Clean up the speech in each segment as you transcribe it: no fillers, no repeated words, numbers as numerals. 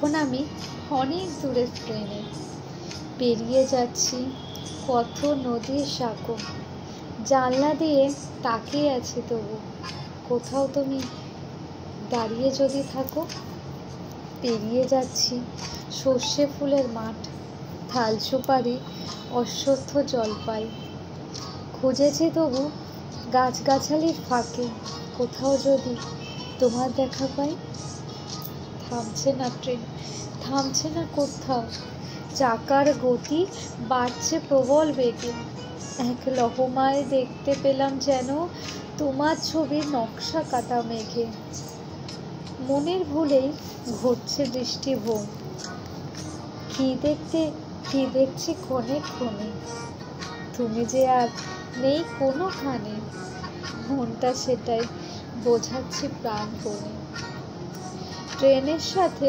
এখন আমি অনেক দূরের ট্রেনে পেরিয়ে যাচ্ছি কত নদীর সাঁকো, জানলা দিয়ে তাকিয়ে আছি তবু কোথাও তুমি দাঁড়িয়ে যদি থাকো। পেরিয়ে যাচ্ছি সর্ষে ফুলের মাঠ, থাল সুপারি, অশ্বত্থ জলপাই, খুঁজেছি তবু গাছগাছালির ফাঁকে কোথাও যদি তোমার দেখা পাই। থামছে না ট্রেন, থামছে না কোথাও, চাকার গতি বাড়ছে প্রবল বেগে। এক লহমায় দেখতে পেলাম যেন তোমার ছবির নকশা কাটা মেঘে। মনের ভুলেই ঘটছে দৃষ্টিভঙ্গ, কি দেখছি ক্ষণে ক্ষণে, তুমি যে আর নেই কোনোখানে। মনটা সেটাই বোঝাচ্ছি প্রাণপণে। ট্রেনের সাথে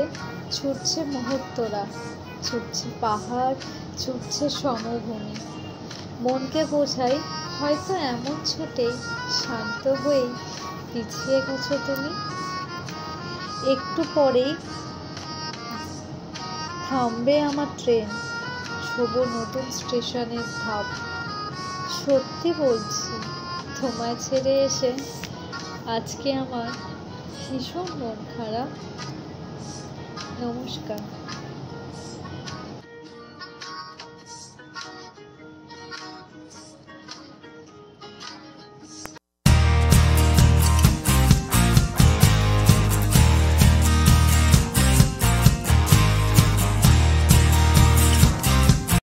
ছুটছে মুহূর্তরা, ছুটছে পাহাড়, ছুটছে সমভূমি। মনকে বোঝাই হয়তো এমন ছুটে শান্ত হয়েই পিছিয়ে গেছো তুমি। একটু পরেই থামবে আমার ট্রেন, ছোবো নতুন স্টেশনের ধাপ। সত্যি বলছি, তোমায় ছেড়ে এসে আজকে আমার ভীষণ মন খারাপ। নমস্কার।